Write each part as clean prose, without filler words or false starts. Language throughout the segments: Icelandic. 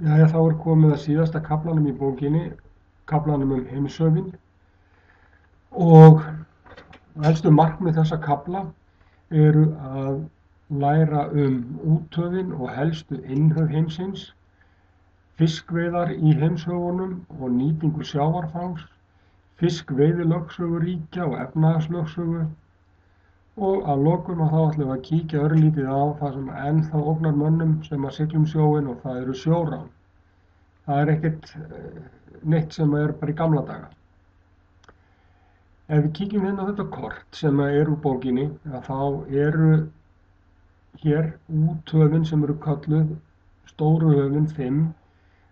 Jæja, þá er komið að síðasta kaflanum í bókinni, kaflanum heimshöfin og helstu markmið þessa kafla eru að læra úthöfin og helstu innhöf heimsins, fiskveiðar í heimshöfunum og nýtingu sjávarfangs, fiskveiðilögsögu ríkja og efnahagslögsögu og að lokum þá ætlum við að kíkja örlítið á það sem ennþá ógnar mönnum sem að sigla sjóinn og það eru sjórán. Það er ekkert neitt sem er bara í gamla daga. Ef við kíkjum hérna á þetta kort sem er úr bókinni, þá eru hér úthöfin sem eru kölluð stóru höfin 5.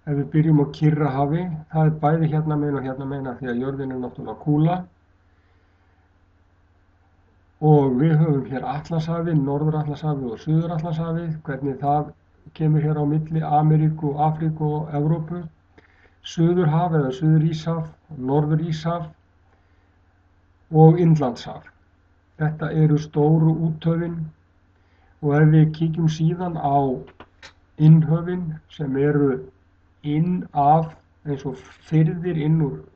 Ef við byrjum á Kyrrahafi, það er bæði hérna megin og hérna megin af því að jörðin er náttúrulega kúla. Og við höfum hér Atlantshafið, Norður-Atlantshafið og Suður-Atlantshafið, hvernig það kemur hér á milli Ameríku, Afríku og Evrópu. Suðurhaf eða Suður-Íshaf, Norður-Íshaf og Indlandshaf. Þetta eru stóru úthöfin og ef við kíkjum síðan á innhöfin sem eru inn af eins og firðir inn úr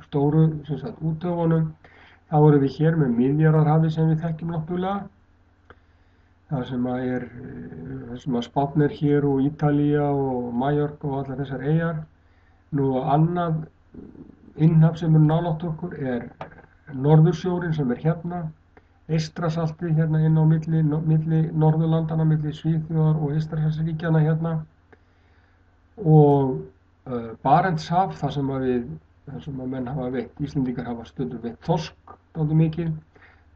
stóru úthöfunum, þá erum við hér með Miðjarðarhafið sem við þekkjum náttúrulega. Það sem að Spánn er hér og Ítalía og Mallorca og allar þessar eyjar. Nú annað innhaf sem er nálægt okkur er Norðursjórinn sem er hérna, Eystrasaltið hérna inn á milli Norðurlandana, milli Svíþjóðar og Eystrasaltsríkjanna hérna og Barentshaf, þar sem að menn hafa veitt, Íslendingar hafa stundum veitt þorsk dálítið mikið.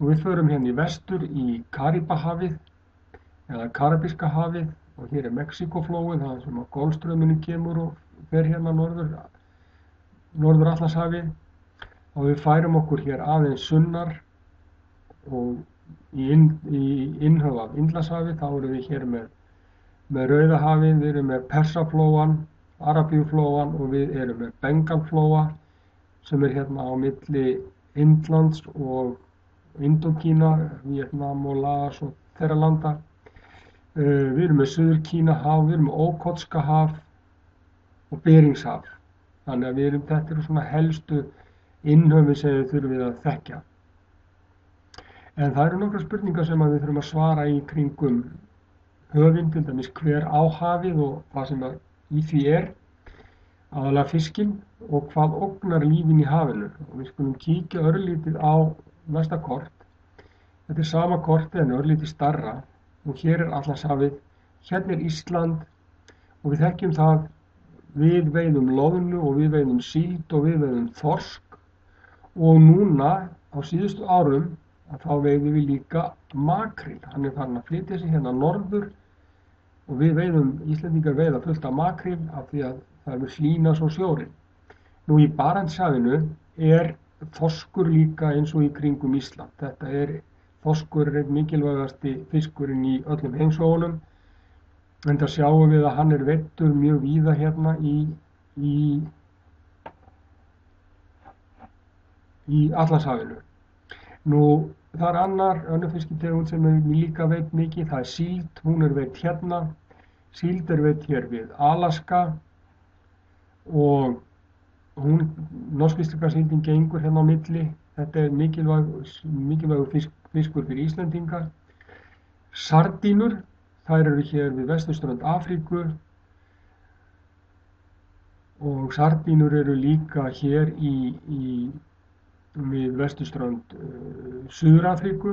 Og við förum hérna í vestur í Karíbahafið eða Karabíska hafið og hér er Mexíkóflóið, það sem að Golfstraumurinn kemur og fer hérna Norður-Atlantshafið og við færum okkur hér aðeins sunnar og í innhöf af Indlandshafi þá erum við hér með Rauðahafið, við erum með Persaflóann, Arabíuflóann og við erum með Bengalflóa sem er hérna á milli Indlands og Indókína, Víetnam og Laos og þeirra landa. Við erum með Suður-Kínahaf, við erum með Ókhotska haf og Beringshaf. Þannig að þetta eru svona helstu innhöfin sem við þurfum að þekkja. En það eru nokkrar spurningar sem við þurfum að svara í kringum höfin, til dæmis hver á hafið og hvað sem í því er, aðalega fiskinn og hvað ógnar lífinu í hafinu. Og við skulum kíkja örlítið á næsta kort. Þetta er sama kortið en örlítið stærra og hér er Atlantshafið, hérna er Ísland og við þekkjum það, við veiðum loðnu og við veiðum síld og við veiðum þorsk og núna á síðustu árum þá veiðum við líka makríl. Hann er farin að flytja sig hérna norður og við Íslendingar veiða fullt af makríl af því að það er hlýna svo sjórinn. Nú í Barentshafinu er þorskur líka eins og í kringum Ísland. Þorskur er einn mikilvægasti fiskurinn í öllum heimshöfunum. En það sjáum við að hann er veiddur mjög víða hérna í Atlantshafinu. Nú það er önnur fiskitegund sem við líka veit mikið, það er síld, hún er veidd hérna. Síld er veidd hér við Alaska og norsk-íslenska síldin gengur hérna á milli. Þetta er mikilvægur fiskur fyrir Íslendinga. Sardínur, þær eru hér við vesturströnd Afríku og sardínur eru líka hér við vesturströnd Suður-Afríku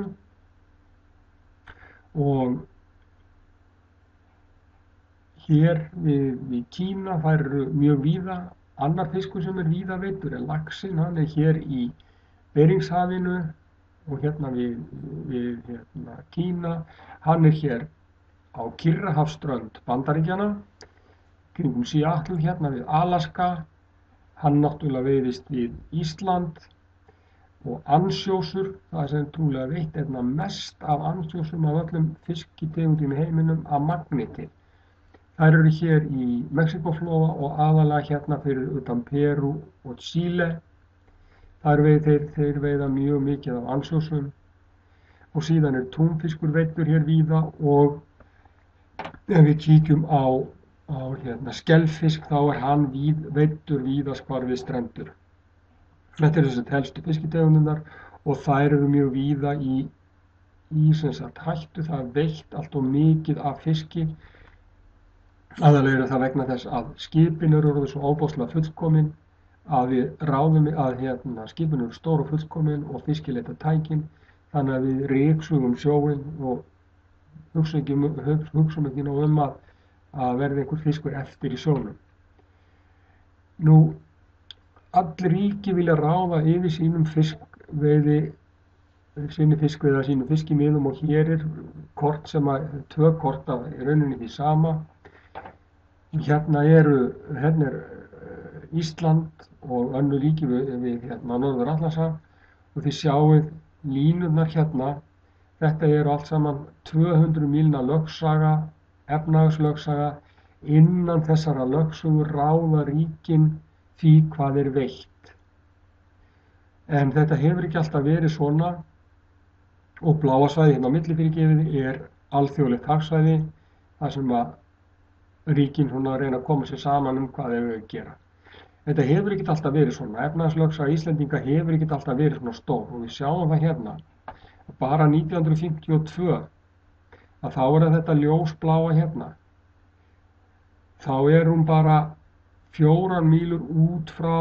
og hér við Kína, þær eru mjög víða. Annar fiskur sem er víða veiddur er laxinn, hann er hér í Beringshafinu og hérna við Kína. Hann er hér á Kyrrahafsströnd Bandaríkjanna, kringum Seattle hérna við Alaska. Hann náttúrulega veiðist við Ísland og ansjósur, það er sem trúlega veitt einna mest af ansjósum af öllum fiskitegundum í heiminum af magni til. Þær eru hér í Mexíkóflóa og aðalega hérna fyrir utan Perú og Chile. Þeir veiða mjög mikið af ansjósum og síðan er túnfiskur veiddur hér víða og ef við kíkjum á skelfisk, þá hann veiddur víðast hvar við strendur. Þetta eru þessi helstu fiskitegundirnar og þær eru mjög víða í sem sagt hættu. Það er veitt allt of mikið af fiski. Aðallega er það vegna þess að skipin eru orðið svo óbáslega fullkomin að við ráðum að skipin eru stór og fullkomin og fiskileita tækin, þannig að við ryksugum sjóinn og hugsum ekki nóg að verði einhver fiskur eftir í sjónum. Nú, allir ríki vilja ráða yfir sínum fiskimiðum og hér er kort tvö kort af rauninni því sama. Hérna er Ísland og önnur ríki við Norður-Atlantshaf og þið sjáið línurnar hérna. Þetta eru allt saman 200 mílna lögsaga, efnahagslögsaga. Innan þessara lögsögu ráða ríkin því hvað er veitt. En þetta hefur ekki alltaf verið svona og bláa svæði hérna á milli fyrirgefið er alþjóðlegt hagsvæði þar sem að ríkin reyna að koma sér saman hvað þau gera. Þetta hefur ekki alltaf verið svona. Efnahagslögsaga Íslendinga hefur ekki alltaf verið svona stór og við sjáum það hérna. Bara 1952 að þá er þetta ljósbláa hérna. Þá er hún bara 4 mílur út frá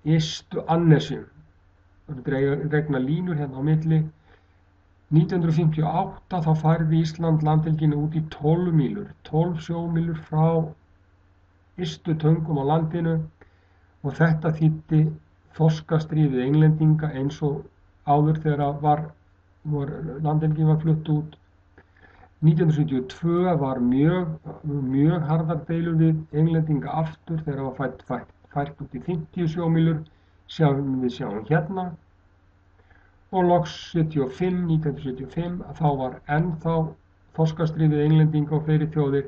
ystu annesjum. Það eru dregnar línur hérna á milli. 1958 þá færði Ísland landhelginu út í 12 mílur, 12 sjómílur frá ystu töngum á landinu og þetta þýddi þorskastríðið Englendinga eins og áður þegar landhelgin var flutt út. 1972 var mjög harðar deilur við Englendinga aftur þegar það var fært út í 50 sjómílur, við sjáum hérna. Og loks 1975 þá var ennþá þorskastríðið Englendinga og fleiri þjóðir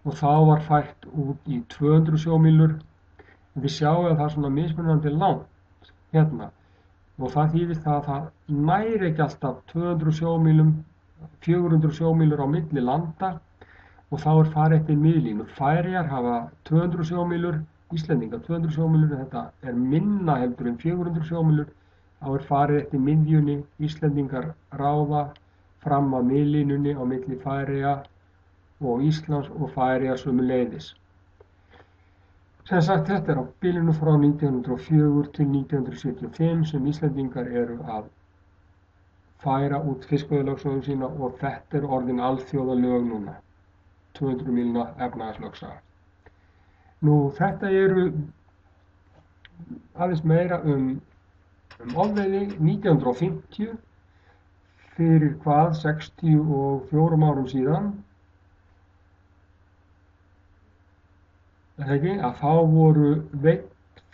og þá var fært út í 200 sjómílur. Við sjáum að það er svona mismunandi langt hérna og það þýðir það að það næri ekki alltaf 200 sjómílum, 400 sjómílur á milli landa og þá er farið eftir miðlínu. Færeyjar hafa 200 sjómílur, Íslendinga 200 sjómílur, þetta er minna heldur en 400 sjómílur. Þá er farið eftir miðjunni, Íslendingar ráða fram að miðlínunni á milli Færeyja og Íslands og Færeyja sömuleiðis. Sem sagt, þetta er á bilinu frá 1904 til 1975 sem Íslendingar eru að færa út fiskveiðilögsögu sína og þetta er orðin alþjóðalög núna, 200 mílna efnahagslögsaga. Nú, þetta eru aðeins meira ofveiði 1950 fyrir 64 árum síðan. Að þá voru veidd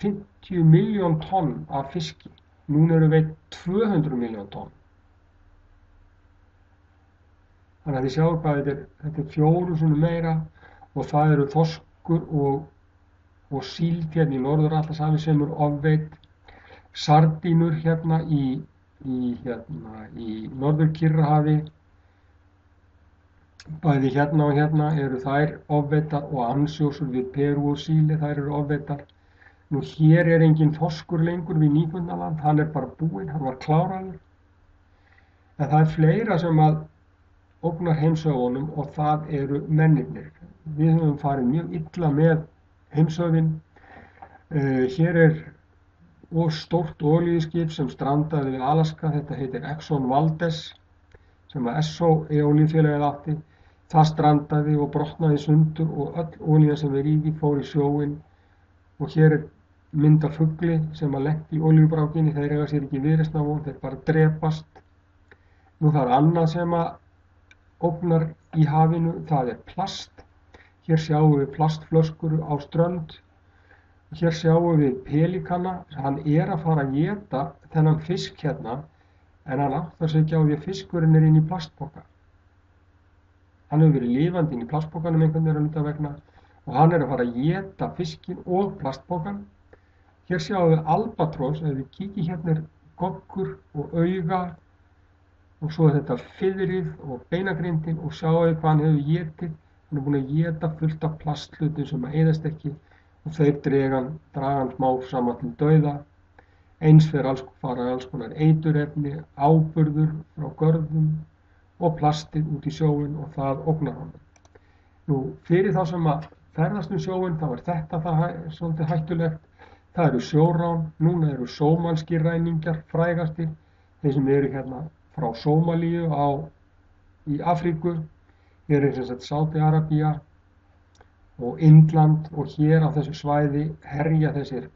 50 milljón tonn af fiski. Núna eru veidd 200 milljón tonn. Þannig að þið sjáu hvað þetta er 4 sinnum meira og það eru þorskur og síld hérna í Norður-Atlantshafi sem eru ofveidd. Sardínur hérna í Norður-Kyrrahafi, bæði hérna og hérna eru þær ofveiddar og ansjósur við Perú og Síle, þær eru ofveiddar. Nú hér er engin þorskur lengur við Nýfundaland, hann er bara búinn, hann var kláraður. En það er fleira sem að ógnar heimshöfunum og það eru mennirnir. Við höfum farið mjög illa með heimshöfin. Hér er og stórt olíuskip sem strandaði við Alaska, þetta heitir Exxon Valdez, sem að Esso olíufélagið átti. Það strandaði og brotnaði sundur og öll olían sem er í því fór í sjóinn og hér er mynd af fugli sem að lenti í olíubrákinni, þeir eiga sér ekki viðreisn á von, þeir bara drepast. Nú það er annað sem að ógnar í hafinu, það er plast. Hér sjáum við plastflöskur á strönd. Hér sjáum við pelíkana, hann er að fara að éta þennan fisk hérna en hann áttar sig ekki á því að fiskurinn er inn í plastpoka. Hann hefur verið lifandi inn í plastpokanum einhvern veginn vegna og hann er að fara að éta fiskinn og plastpokan. Hér sjáum við albatross, ef við kíkjum hérna er goggur og auga og svo er þetta fiðrið og beinagrindin og sjáum við hvað hann hefur étið. Hann er búinn að éta fullt af plasthlutum sem eyðast ekki og þeir draga hann smám saman til dauða. Eins fara alls konar eiturefni, áburður frá görðum og plastið út í sjóinn og það ógnar honum. Nú, fyrir þá sem að ferðast sjóinn þá er þetta svolítið hættulegt. Það eru sjórán, núna eru sómalskir ræningjar frægastir, þeir sem eru hérna frá Sómalíu í Afríku, hér er sem sagt Sádi-Arabía og Indland og hér á þessu svæði herja þessir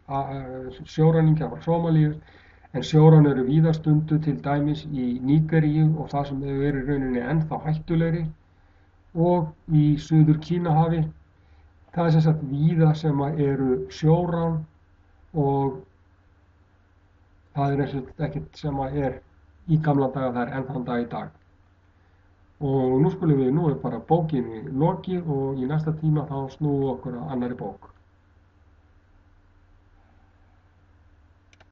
sjóræningjar frá Sómalíu, en sjórán eru víða stunduð til dæmis í Nígeríu og það sem þau eru í rauninni ennþá hættulegri og í Suður-Kínahafi. Það er sem sagt víða sem eru sjórán og það er ekkert sem er í gamla daga, það er enn þann dag í dag. Og nú er bara bókinni lokið og í næsta tíma þá snúum við okkur að annarri bók.